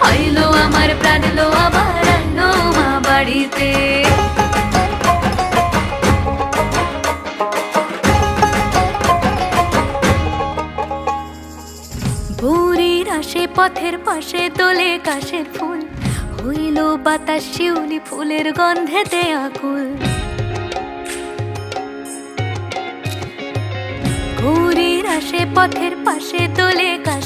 আইলো আমার প্রাণ লো আবার আইলো মা বাড়িতে। ভোরের আসে পথের পাশে তোলে কাশের ফুল, হইল বাতাস শিউলি ফুলের গন্ধেতে আকুল। ভোরের আসে পথের পাশে তোলে কাশের